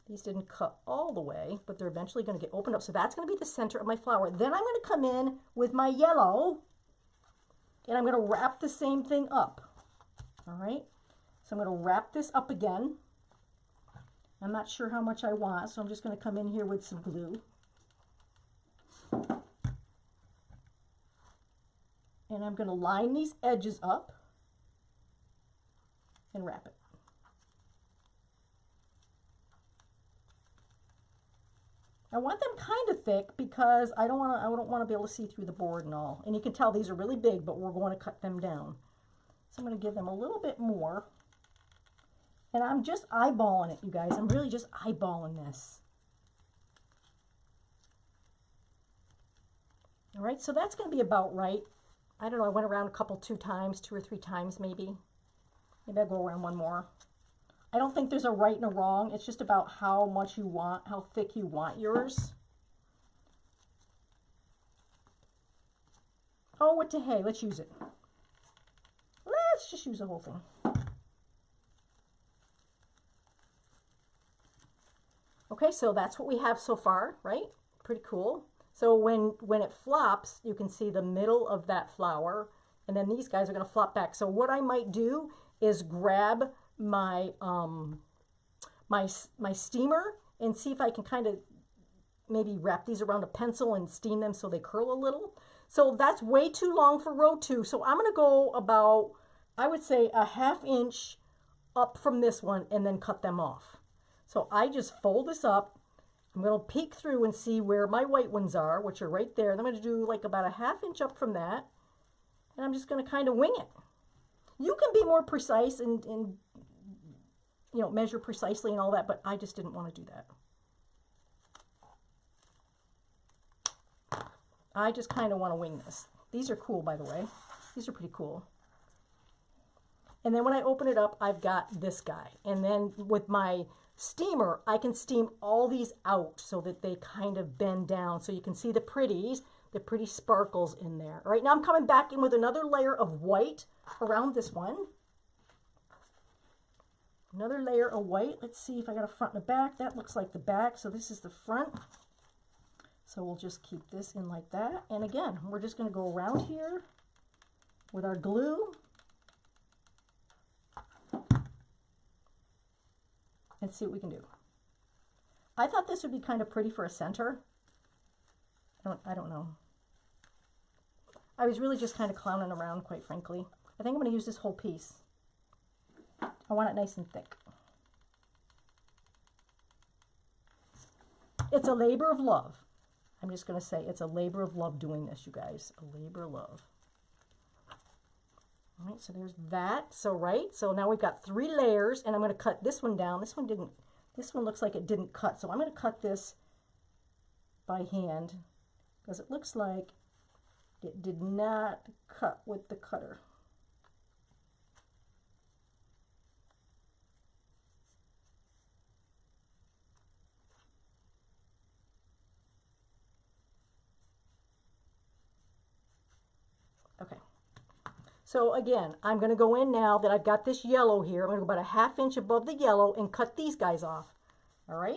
These didn't cut all the way, but they're eventually going to get opened up. So that's going to be the center of my flower. Then I'm going to come in with my yellow, and I'm going to wrap the same thing up. All right? So I'm going to wrap this up again. I'm not sure how much I want, so I'm just going to come in here with some glue. And I'm going to line these edges up and wrap it. I want them kind of thick because I don't want to be able to see through the board and all. And you can tell these are really big, but we're going to cut them down. So I'm going to give them a little bit more. And I'm just eyeballing it, you guys. I'm really just eyeballing this. All right, so that's going to be about right. I don't know, I went around a couple, 2 or 3 times maybe. Maybe I'll go around one more. I don't think there's a right and a wrong. It's just about how much you want, how thick you want yours. Oh, what the hey, let's use it. Let's just use the whole thing. Okay, so that's what we have so far, right? Pretty cool. So when it flops, you can see the middle of that flower, and then these guys are going to flop back. So what I might do is grab my my steamer and see if I can kind of maybe wrap these around a pencil and steam them so they curl a little. So that's way too long for row 2. So I'm going to go about, I would say, a ½ inch up from this one and then cut them off. So I just fold this up. I'm going to peek through and see where my white ones are, which are right there. And I'm going to do like about a ½ inch up from that. And I'm just going to kind of wing it. You can be more precise and you know, measure precisely and all that, but I just didn't want to do that. I just kind of want to wing this. These are cool, by the way. These are pretty cool. And then when I open it up, I've got this guy. And then with my steamer, I can steam all these out so that they kind of bend down. So you can see the pretty sparkles in there. All right, now I'm coming back in with another layer of white around this one. Another layer of white. Let's see if I got a front and a back. That looks like the back, so this is the front. So we'll just keep this in like that. And again, we're just going to go around here with our glue and see what we can do. I thought this would be kind of pretty for a center. I don't know. I was really just kind of clowning around, quite frankly. I think I'm going to use this whole piece. I want it nice and thick. It's a labor of love. I'm just going to say it's a labor of love doing this, you guys. A labor of love. All right, so there's that. So, right, so now we've got 3 layers, and I'm going to cut this one down. This one looks like it didn't cut, so I'm going to cut this by hand because it looks like it did not cut with the cutter. Okay, so again, I'm going to go in now that I've got this yellow here. I'm going to go about a ½ inch above the yellow and cut these guys off. All right.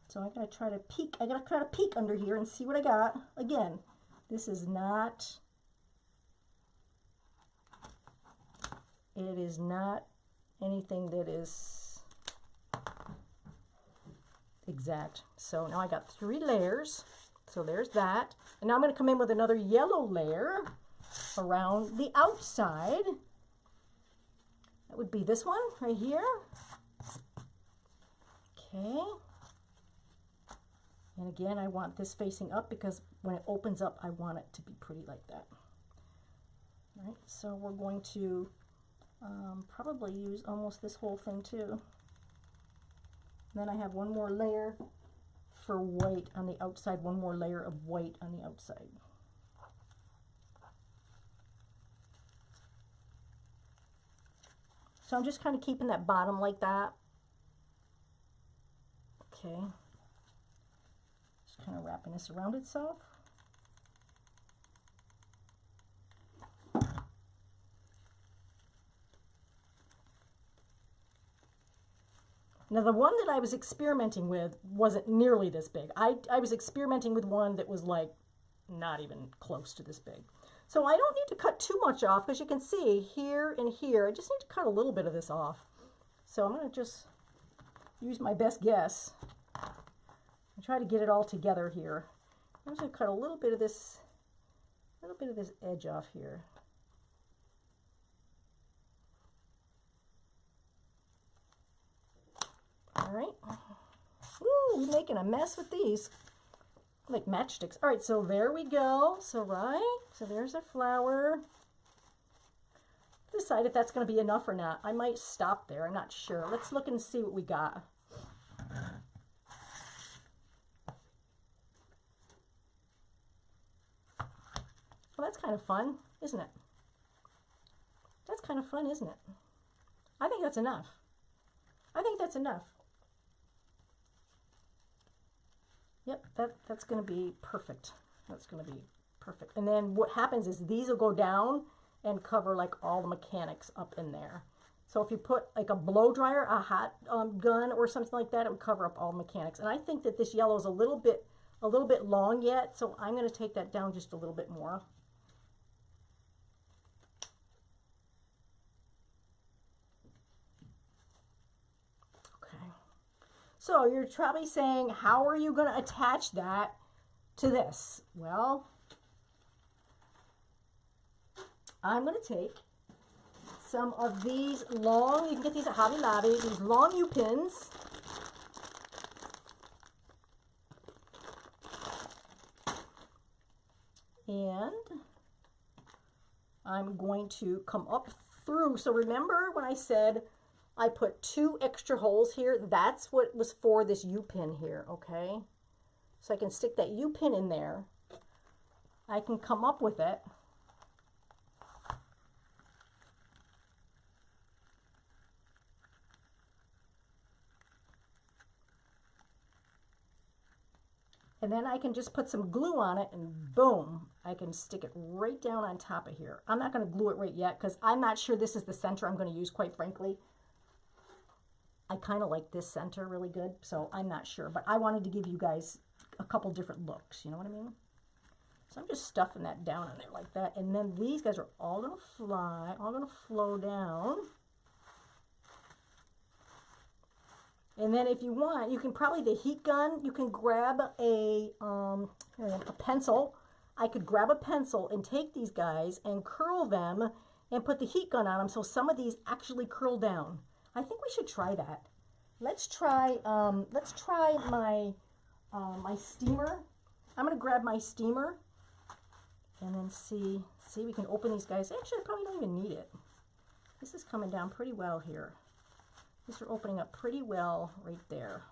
So I'm going to try to peek. I got to try to peek under here and see what I got. Again, this is not. It is not anything that is exact. So now I got 3 layers. So there's that. And now I'm going to come in with another yellow layer around the outside. That would be this one right here. Okay. And again, I want this facing up because when it opens up, I want it to be pretty like that. All right, so we're going to probably use almost this whole thing too. And then I have one more layer for white on the outside, one more layer of white on the outside. So I'm just kind of keeping that bottom like that. Okay. Just kind of wrapping this around itself. Now the one that I was experimenting with wasn't nearly this big. I was experimenting with one that was like not even close to this big. So I don't need to cut too much off because you can see here and here, I just need to cut a little bit of this off. So I'm going to just use my best guess and try to get it all together here. I'm just going to cut a little bit of this edge off here. All right. Ooh, we're making a mess with these. Like matchsticks. All right, so there we go. So, right. So there's a flower. Decide if that's going to be enough or not. I might stop there. I'm not sure. Let's look and see what we got. Well, that's kind of fun, isn't it? That's kind of fun, isn't it? I think that's enough. I think that's enough. Yep, that's going to be perfect. That's going to be perfect. And then what happens is these will go down and cover like all the mechanics up in there. So if you put like a blow dryer, a hot gun or something like that, it would cover up all the mechanics. And I think that this yellow is a little bit long yet, so I'm going to take that down just a little bit more. So you're probably saying, how are you going to attach that to this? Well, I'm going to take some of these long, you can get these at Hobby Lobby, these long U-pins. And I'm going to come up through. So remember when I said I put 2 extra holes here? That's what was for this U-pin here, okay? So I can stick that U-pin in there. I can come up with it. And then I can just put some glue on it and boom, I can stick it right down on top of here. I'm not going to glue it right yet because I'm not sure this is the center I'm going to use, quite frankly. I kind of like this center really good, so I'm not sure. But I wanted to give you guys a couple different looks, you know what I mean? So I'm just stuffing that down in there like that. And then these guys are all going to fly, all going to flow down. And then if you want, you can probably, the heat gun, you can grab a pencil. I could grab a pencil and take these guys and curl them and put the heat gun on them so some of these actually curl down. I think we should try that. Let's try my my steamer. I'm going to grab my steamer and then see we can open these guys. Actually, I probably don't even need it. This is coming down pretty well here. These are opening up pretty well right there.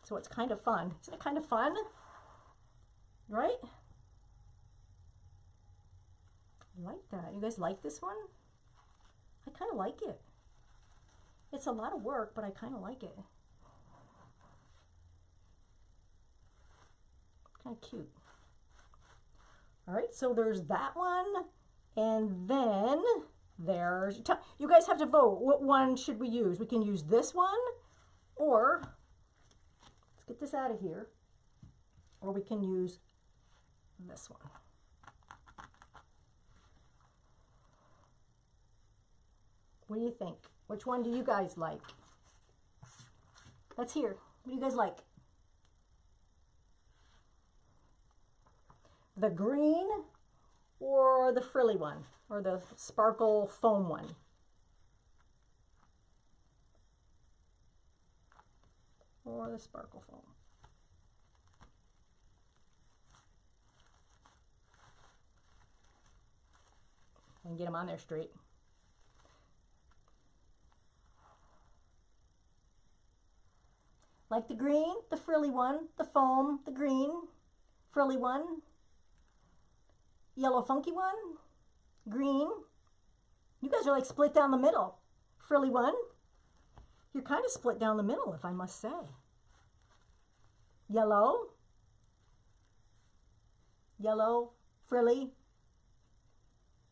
So it's kind of fun. Isn't it kind of fun? Right? I like that. You guys like this one? I kind of like it. It's a lot of work, but I kind of like it. Kind of cute. All right, so there's that one. And then there's, you guys have to vote. What one should we use? We can use this one, or let's get this out of here, or we can use this one. What do you think? Which one do you guys like? Let's hear. What do you guys like? The green or the frilly one, or the sparkle foam one? Or the sparkle foam. And get them on there straight. Like the green, the frilly one, the foam, the green, frilly one, yellow funky one, green. You guys are like split down the middle. Frilly one. You're kind of split down the middle, if I must say. Yellow. Yellow, frilly.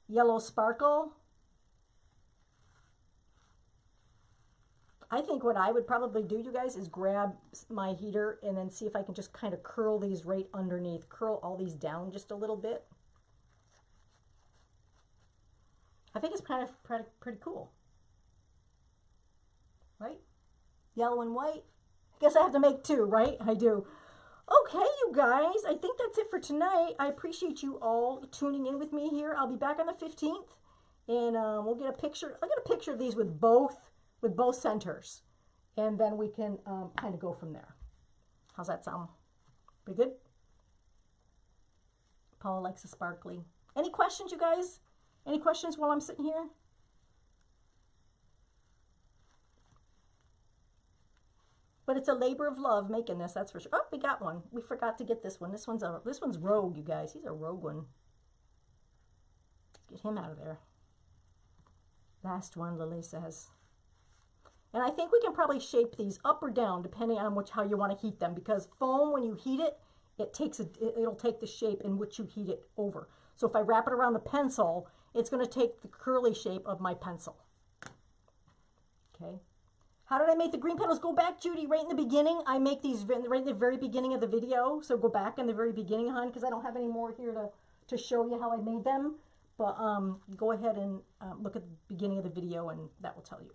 Yellow sparkle. I think what I would probably do, you guys, is grab my heater and then see if I can just kind of curl these right underneath. Curl all these down just a little bit. I think it's kind of pretty cool. Right? Yellow and white. I guess I have to make 2, right? I do. Okay, you guys. I think that's it for tonight. I appreciate you all tuning in with me here. I'll be back on the 15th. And we'll get a picture. I'll get a picture of these with both centers. And then we can kind of go from there. How's that sound? Pretty good? Paula likes a sparkly. Any questions, you guys? Any questions while I'm sitting here? But it's a labor of love making this, that's for sure. Oh, we got one. We forgot to get this one. This one's rogue, you guys. He's a rogue one. Get him out of there. Last one, Lily says. And I think we can probably shape these up or down depending on how you want to heat them, because foam, when you heat it, it'll take the shape in which you heat it over. So if I wrap it around the pencil, it's going to take the curly shape of my pencil. Okay. How did I make the green petals? Go back, Judy, right in the beginning. I make these right in the very beginning of the video. So go back in the very beginning, hon, because I don't have any more here to show you how I made them. But go ahead and look at the beginning of the video, and that will tell you.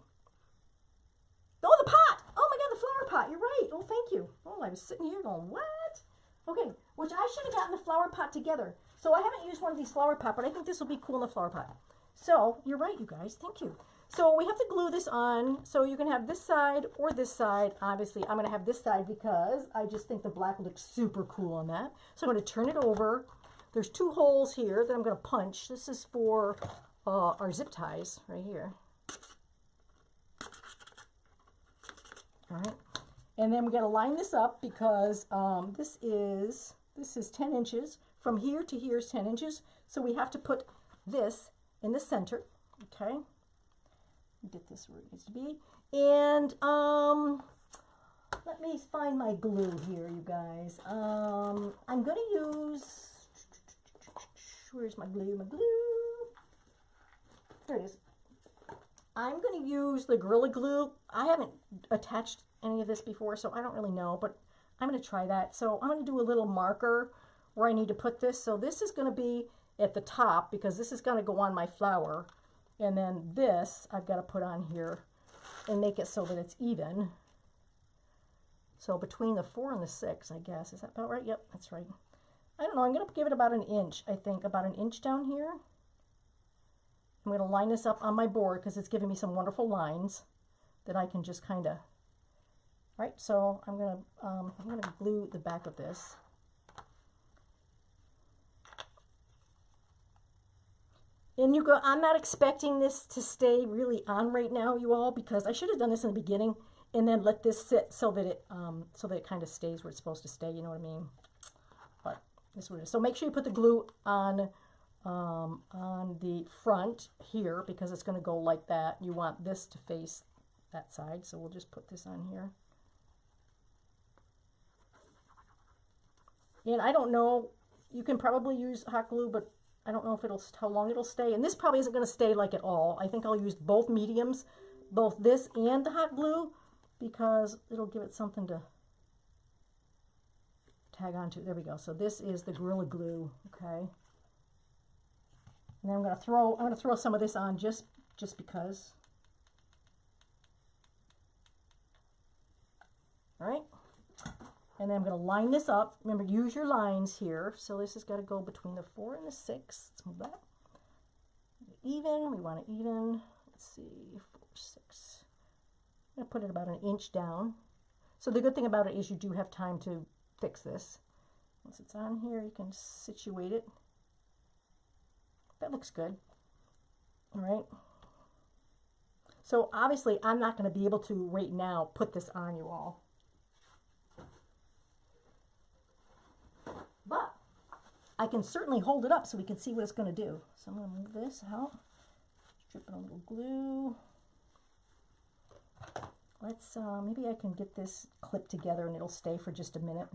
Oh, the pot! Oh my God, the flower pot. You're right. Oh, thank you. Oh, I was sitting here going, what? Okay, which I should have gotten the flower pot together. So I haven't used one of these flower pot, but I think this will be cool in the flower pot. So you're right, you guys. Thank you. So we have to glue this on. So you can have this side or this side. Obviously, I'm going to have this side because I just think the black looks super cool on that. So I'm going to turn it over. There's 2 holes here that I'm going to punch. This is for our zip ties right here. All right. And then we're going to line this up because this is 10 inches. From here to here is 10 inches. So we have to put this in the center. Okay. Get this where it needs to be. And let me find my glue here, you guys. I'm going to use, where's my glue? My glue. There it is. I'm going to use the Gorilla Glue. I haven't attached any of this before, so I don't really know, but I'm going to try that. So I'm going to do a little marker where I need to put this. So this is going to be at the top because this is going to go on my flower. And then this I've got to put on here and make it so that it's even. So between the 4 and the 6, I guess. Is that about right? Yep, that's right. I don't know. I'm going to give it about an inch, I think. About an inch down here. I'm going to line this up on my board because it's giving me some wonderful lines that I can just kind of... Right, so I'm going to glue the back of this. And you go, I'm not expecting this to stay really on right now, you all, because I should have done this in the beginning and then let this sit so that it kind of stays where it's supposed to stay, you know what I mean? But this is what it is. So make sure you put the glue on the front here because it's going to go like that. You want this to face that side, so we'll just put this on here. And I don't know, you can probably use hot glue, but I don't know if how long it'll stay. And this probably isn't going to stay like at all. I think I'll use both mediums, both this and the hot glue, because it'll give it something to tag onto. There we go. So this is the Gorilla Glue, okay? And then I'm going to throw some of this on just because. All right. And then I'm going to line this up. Remember, use your lines here. So this has got to go between the 4 and the 6. Let's move that. Even. We want it even. Let's see. 4, 6. I'm going to put it about an inch down. So the good thing about it is you do have time to fix this. Once it's on here, you can situate it. That looks good. All right. So obviously, I'm not going to be able to right now put this on you all. But I can certainly hold it up so we can see what it's going to do. So I'm going to move this out. Strip in a little glue. Let's, maybe I can get this clipped together and it'll stay for just a minute.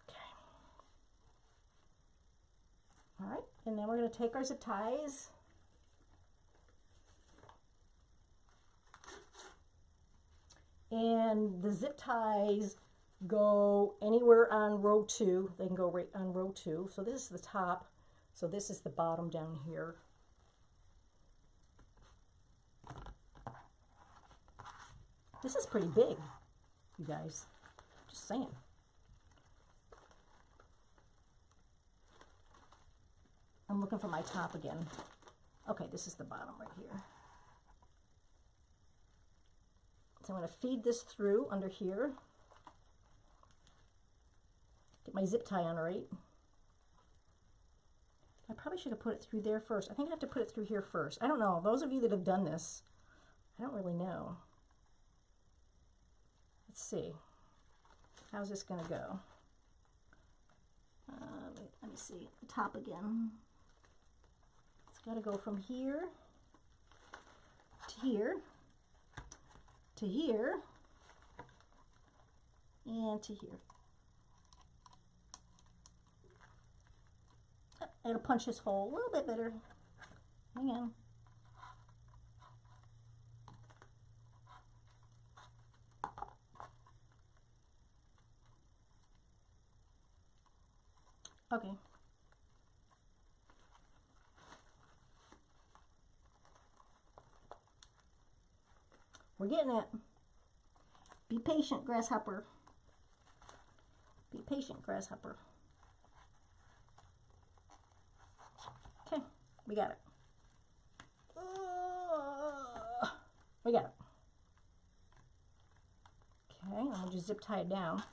Okay. All right, and then we're going to take our zip ties. And the zip ties go anywhere on row 2. They can go right on row 2. So this is the top. So this is the bottom down here. This is pretty big, you guys. Just saying. I'm looking for my top again. Okay, this is the bottom right here. So I'm going to feed this through under here. Get my zip tie on right. I probably should have put it through there first. I think I have to put it through here first. I don't know. Those of you that have done this, I don't really know. Let's see. How's this going to go? Let me see. The top again. It's got to go from here to here. To here and to here. I'm going to punch this hole a little bit better. Hang on. Okay. We're getting it. Be patient, grasshopper. Be patient, grasshopper. Okay, we got it. We got it. Okay, I'm going to just zip tie it down.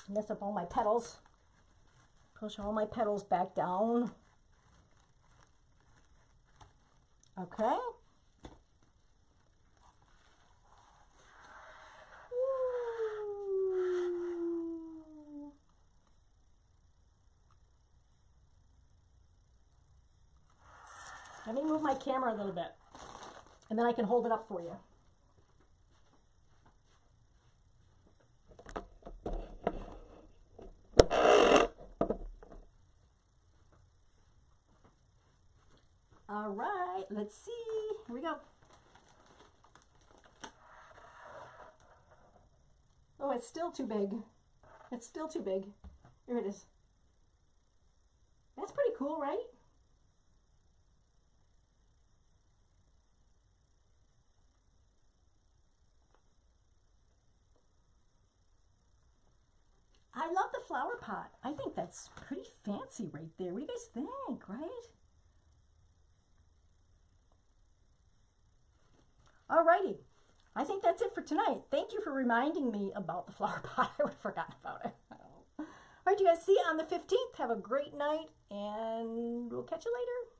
Mess up all my petals. Push all my petals back down. Okay. Let me move my camera a little bit, and then I can hold it up for you. All right, let's see. Here we go. Oh, it's still too big. It's still too big. Here it is. That's pretty cool, right? I love the flower pot. I think that's pretty fancy right there. What do you guys think, right? Alrighty. I think that's it for tonight. Thank you for reminding me about the flower pot. I would have forgotten about it. All right, you guys, see you on the 15th. Have a great night, and we'll catch you later.